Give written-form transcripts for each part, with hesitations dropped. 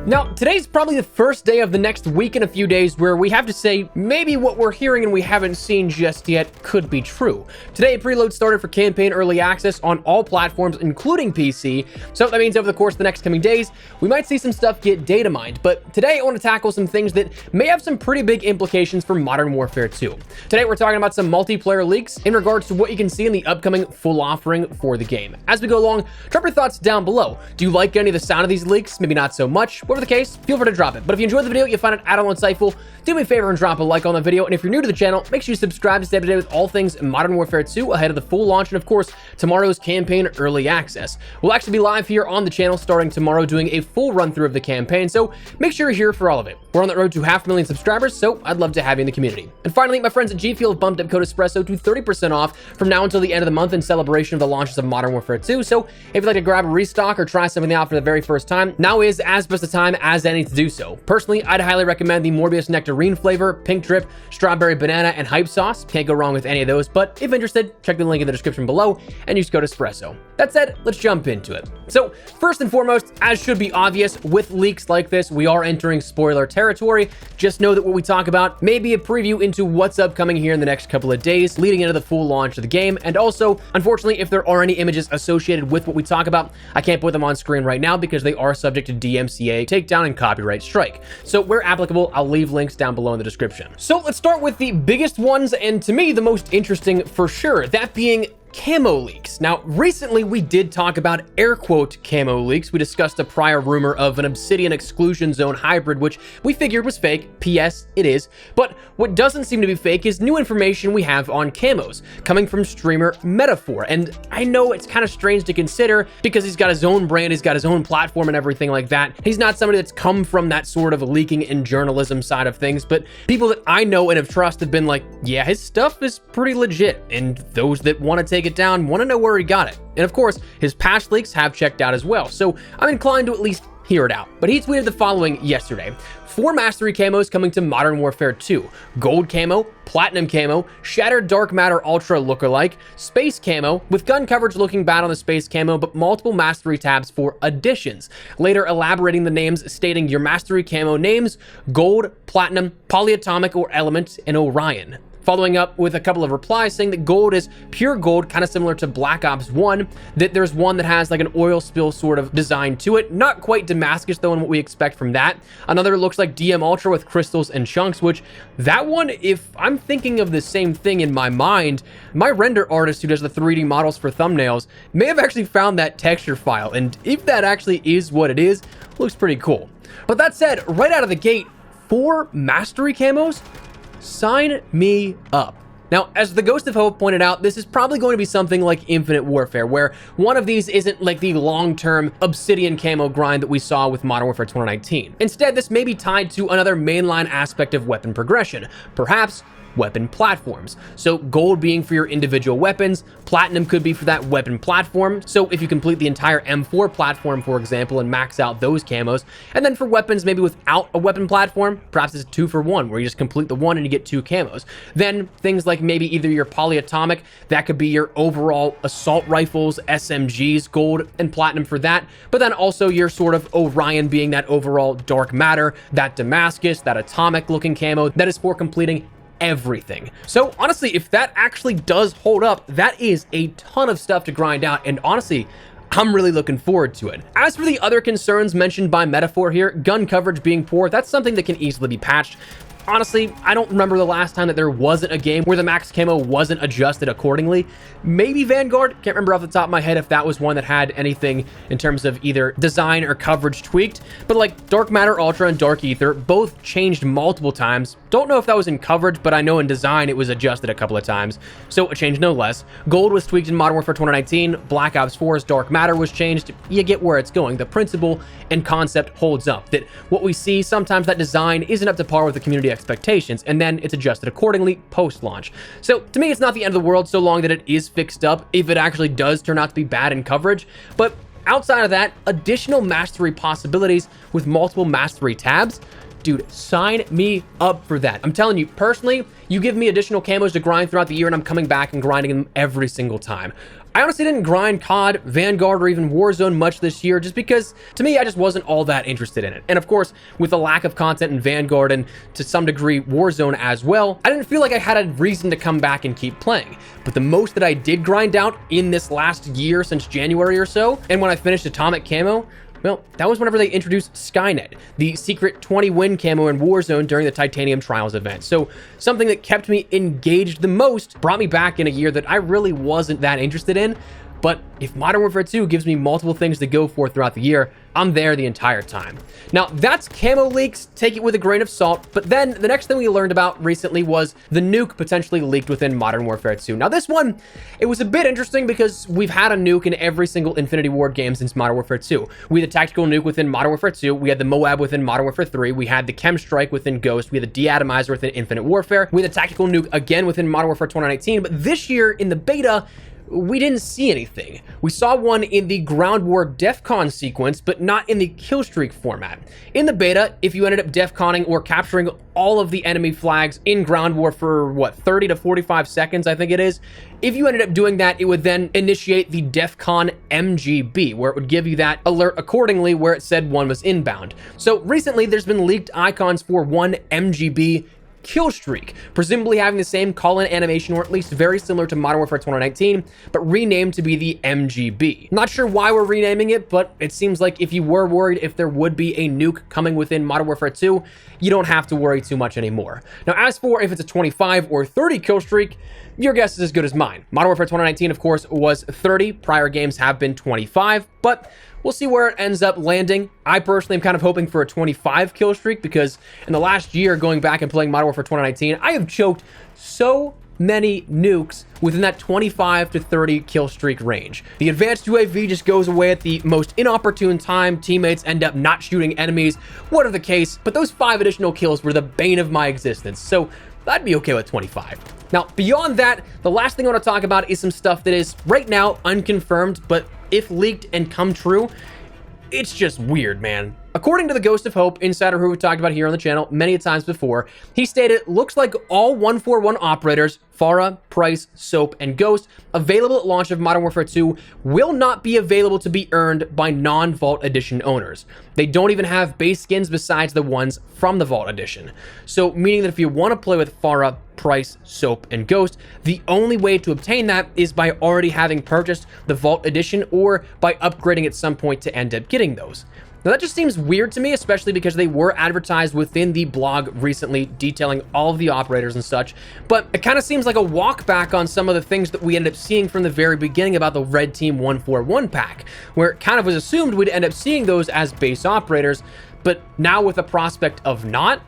Now, today's probably the first day of the next week and a few days where we have to say maybe what we're hearing and we haven't seen just yet could be true. Today, preload started for campaign early access on all platforms, including PC. So that means over the course of the next coming days, we might see some stuff get data mined. But today, I want to tackle some things that may have some pretty big implications for Modern Warfare 2. Today, we're talking about some multiplayer leaks in regards to what you can see in the upcoming full offering for the game. As we go along, drop your thoughts down below. Do you like any of the sound of these leaks? Maybe not so much. Whatever the case, feel free to drop it. But if you enjoyed the video, you find it at all insightful, do me a favor and drop a like on the video. And if you're new to the channel, make sure you subscribe to stay up to date with all things Modern Warfare 2 ahead of the full launch and, of course, tomorrow's campaign early access. We'll actually be live here on the channel starting tomorrow doing a full run through of the campaign, so make sure you're here for all of it. We're on the road to 500,000 subscribers, so I'd love to have you in the community. And finally, my friends at G Fuel have bumped up code Espresso to 30% off from now until the end of the month in celebration of the launches of Modern Warfare 2. So if you'd like to grab a restock or try something out for the very first time, now is as best a time as any to do so. Personally, I'd highly recommend the Morbius Nectarine flavor, Pink Drip, Strawberry Banana, and Hype Sauce. Can't go wrong with any of those, but if interested, check the link in the description below and use code Espresso. That said, let's jump into it. So first and foremost, as should be obvious, with leaks like this, we are entering spoiler territory. Just know that what we talk about may be a preview into what's upcoming here in the next couple of days leading into the full launch of the game. And also, unfortunately, if there are any images associated with what we talk about, I can't put them on screen right now because they are subject to DMCA takedown and copyright strike. So where applicable, I'll leave links down below in the description. So let's start with the biggest ones, and to me, the most interesting for sure, that being Camo leaks. Now, recently we did talk about air quote Camo leaks. We discussed a prior rumor of an Obsidian exclusion zone hybrid, which we figured was fake. PS, it is. But what doesn't seem to be fake is new information we have on camos coming from streamer Metaphor. And I know it's kind of strange to consider because he's got his own brand, he's got his own platform and everything like that. He's not somebody that's come from that sort of leaking and journalism side of things, but people that I know and have trusted have been like, yeah, his stuff is pretty legit. And those that want to take it down want to know where he got it. And of course, his past leaks have checked out as well, so I'm inclined to at least hear it out. But he tweeted the following yesterday: 4 Mastery camos coming to Modern Warfare 2. Gold camo, Platinum camo, Shattered Dark Matter Ultra lookalike, Space camo, with gun coverage looking bad on the Space camo, but multiple Mastery tabs for additions. Later elaborating the names, stating your Mastery camo names: Gold, Platinum, Polyatomic or Element, and Orion. Following up with a couple of replies saying that gold is pure gold, kind of similar to Black Ops 1, that there's one that has like an oil spill sort of design to it. Not quite Damascus though in what we expect from that. Another looks like DM Ultra with crystals and chunks, which that one, if I'm thinking of the same thing in my mind, my render artist who does the 3D models for thumbnails may have actually found that texture file. And if that actually is what it is, looks pretty cool. But that said, right out of the gate, 4 Mastery camos? Sign me up. Now, as the Ghost of Hope pointed out, this is probably going to be something like Infinite Warfare, where one of these isn't like the long-term Obsidian camo grind that we saw with Modern Warfare 2019. Instead, this may be tied to another mainline aspect of weapon progression, perhaps weapon platforms. So gold being for your individual weapons, platinum could be for that weapon platform. So if you complete the entire M4 platform, for example, and max out those camos, and then for weapons maybe without a weapon platform, perhaps it's 2 for 1, where you just complete the one and you get 2 camos. Then things like maybe either your polyatomic, that could be your overall assault rifles, SMGs, gold and platinum for that, but then also your sort of Orion being that overall dark matter, that Damascus, that atomic looking camo, that is for completing everything. So honestly, if that actually does hold up, that is a ton of stuff to grind out, and honestly, I'm really looking forward to it. As for the other concerns mentioned by Metaphor here, gun coverage being poor, that's something that can easily be patched. Honestly, I don't remember the last time that there wasn't a game where the max camo wasn't adjusted accordingly. Maybe Vanguard, can't remember off the top of my head if that was one that had anything in terms of either design or coverage tweaked, but like Dark Matter Ultra and Dark Ether both changed multiple times. Don't know if that was in coverage, but I know in design it was adjusted a couple of times, so a change no less. Gold was tweaked in Modern Warfare 2019, Black Ops 4's Dark Matter was changed. You get where it's going. The principle and concept holds up, that what we see, sometimes that design isn't up to par with the community expectations, and then it's adjusted accordingly post-launch. So to me, it's not the end of the world so long that it is fixed up if it actually does turn out to be bad in coverage. But outside of that, additional mastery possibilities with multiple mastery tabs, dude, sign me up for that. I'm telling you, personally, you give me additional camos to grind throughout the year and I'm coming back and grinding them every single time. I honestly didn't grind COD, Vanguard, or even Warzone much this year just because, to me, I just wasn't all that interested in it. And of course, with the lack of content in Vanguard and to some degree Warzone as well, I didn't feel like I had a reason to come back and keep playing. But the most that I did grind out in this last year since January or so, and when I finished Atomic Camo, well, that was whenever they introduced Skynet, the secret 20-win camo in Warzone during the Titanium Trials event. So something that kept me engaged the most, brought me back in a year that I really wasn't that interested in. But if Modern Warfare 2 gives me multiple things to go for throughout the year, I'm there the entire time. Now, that's camo leaks. Take it with a grain of salt. But then the next thing we learned about recently was the nuke potentially leaked within Modern Warfare 2. Now, this one, it was a bit interesting because we've had a nuke in every single Infinity Ward game since Modern Warfare 2. We had the tactical nuke within Modern Warfare 2. We had the Moab within Modern Warfare 3. We had the Chem Strike within Ghost. We had the Deatomizer within Infinite Warfare. We had the tactical nuke again within Modern Warfare 2019. But this year in the beta, we didn't see anything. We saw one in the Ground War DEFCON sequence, but not in the killstreak format. In the beta, if you ended up DEFCONing or capturing all of the enemy flags in Ground War for, 30 to 45 seconds, I think it is, if you ended up doing that, it would then initiate the DEFCON MGB, where it would give you that alert accordingly where it said one was inbound. So recently, there's been leaked icons for one MGB kill streak, presumably having the same call-in animation, or at least very similar to Modern Warfare 2019, but renamed to be the MGB. Not sure why we're renaming it, but it seems like if you were worried if there would be a nuke coming within Modern Warfare 2, you don't have to worry too much anymore. Now, as for if it's a 25 or 30 kill streak, your guess is as good as mine. Modern Warfare 2019, of course, was 30. Prior games have been 25, but we'll see where it ends up landing. I personally am kind of hoping for a 25 kill streak because in the last year, going back and playing Modern Warfare 2019, I have choked so many nukes within that 25 to 30 kill streak range. The advanced UAV just goes away at the most inopportune time. Teammates end up not shooting enemies, whatever the case, but those 5 additional kills were the bane of my existence. So I'd be okay with 25. Now, beyond that, the last thing I want to talk about is some stuff that is right now unconfirmed, but if leaked and come true, it's just weird, man. According to the Ghost of Hope insider who we talked about here on the channel many times before, he stated, looks like all 141 operators, Farah, Price, Soap, and Ghost, available at launch of Modern Warfare 2 will not be available to be earned by non-Vault Edition owners. They don't even have base skins besides the ones from the Vault Edition. So meaning that if you want to play with Farah, Price, Soap, and Ghost, the only way to obtain that is by already having purchased the Vault Edition or by upgrading at some point to end up getting those. Now that just seems weird to me, especially because they were advertised within the blog recently detailing all of the operators and such, but it kind of seems like a walk back on some of the things that we ended up seeing from the very beginning about the Red Team 141 pack, where it kind of was assumed we'd end up seeing those as base operators, but now with the prospect of not,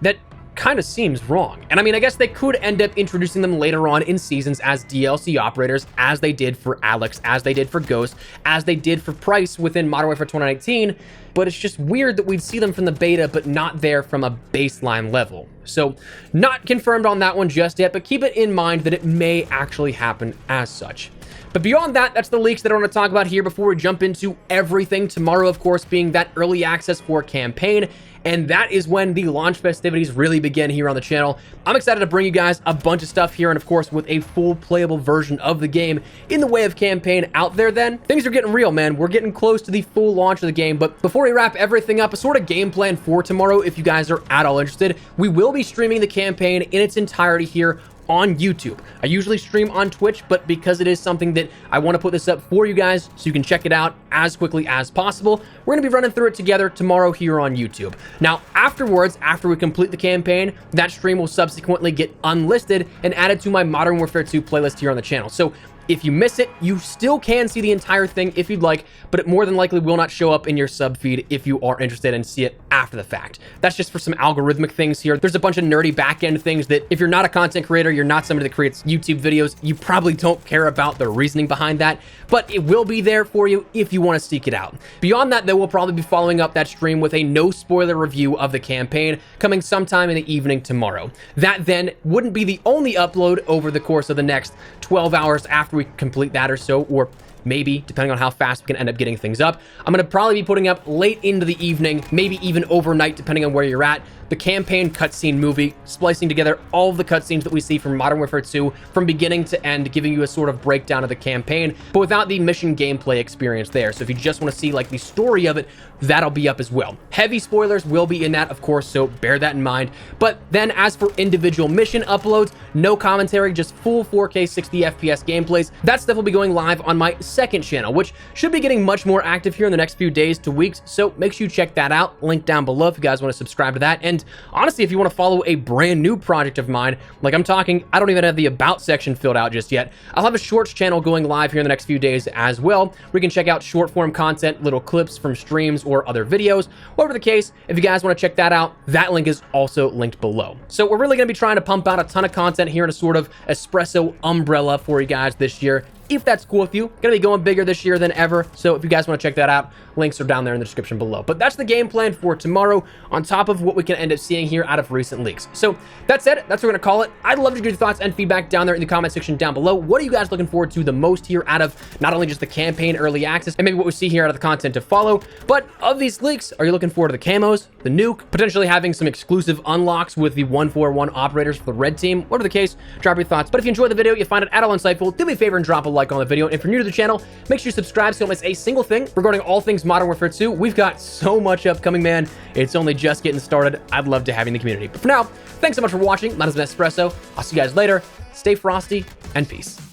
that kind of seems wrong. And I mean, I guess they could end up introducing them later on in seasons as DLC operators, as they did for Alex, as they did for Ghost, as they did for Price within Modern Warfare 2019, but it's just weird that we'd see them from the beta, but not there from a baseline level. So not confirmed on that one just yet, but keep it in mind that it may actually happen as such. But beyond that, that's the leaks that I want to talk about here before we jump into everything. Tomorrow, of course, being that early access for campaign, and that is when the launch festivities really begin here on the channel. I'm excited to bring you guys a bunch of stuff here, and of course, with a full playable version of the game in the way of campaign out there then. Things are getting real, man. We're getting close to the full launch of the game, but before we wrap everything up, a sort of game plan for tomorrow, if you guys are at all interested, we will be streaming the campaign in its entirety here on YouTube. I usually stream on Twitch, but because it is something that I want to put this up for you guys so you can check it out as quickly as possible, we're going to be running through it together tomorrow here on YouTube. Now, afterwards, after we complete the campaign, that stream will subsequently get unlisted and added to my Modern Warfare 2 playlist here on the channel. So if you miss it, you still can see the entire thing if you'd like, but it more than likely will not show up in your sub feed if you are interested and see it after the fact. That's just for some algorithmic things here. There's a bunch of nerdy back-end things that if you're not a content creator, you're not somebody that creates YouTube videos, you probably don't care about the reasoning behind that, but it will be there for you if you want to seek it out. Beyond that, though, we'll probably be following up that stream with a no-spoiler review of the campaign coming sometime in the evening tomorrow. That then wouldn't be the only upload over the course of the next 12 hours after we complete that or so, or maybe, depending on how fast we can end up getting things up. I'm going to probably be putting up late into the evening, maybe even overnight, depending on where you're at, the campaign cutscene movie, splicing together all of the cutscenes that we see from Modern Warfare 2 from beginning to end, giving you a sort of breakdown of the campaign, but without the mission gameplay experience there. So if you just want to see like the story of it, that'll be up as well. Heavy spoilers will be in that, of course, so bear that in mind. But then as for individual mission uploads, no commentary, just full 4K 60 FPS gameplays. That stuff will be going live on my second channel, which should be getting much more active here in the next few days to weeks. So make sure you check that out. Link down below if you guys want to subscribe to that. And honestly, if you want to follow a brand new project of mine, like I'm talking, I don't even have the about section filled out just yet. I'll have a shorts channel going live here in the next few days as well. We can check out short form content, little clips from streams or other videos. Whatever the case, if you guys want to check that out, that link is also linked below. So we're really going to be trying to pump out a ton of content here in a sort of espresso umbrella for you guys this year. If that's cool with you, gonna be going bigger this year than ever. So if you guys want to check that out, links are down there in the description below. But that's the game plan for tomorrow, on top of what we can end up seeing here out of recent leaks. So that's it. That's what we're gonna call it. I'd love to get your thoughts and feedback down there in the comment section down below. What are you guys looking forward to the most here out of not only just the campaign early access and maybe what we see here out of the content to follow, but of these leaks, are you looking forward to the camos, the nuke, potentially having some exclusive unlocks with the 141 operators for the red team? Whatever the case, drop your thoughts. But if you enjoyed the video, you find it at all insightful, do me a favor and drop a like on the video. And if you're new to the channel, make sure you subscribe so you don't miss a single thing regarding all things Modern Warfare 2. We've got so much upcoming, man. It's only just getting started. I'd love to have you in the community. But for now, thanks so much for watching. My name is Espresso. I'll see you guys later. Stay frosty and peace.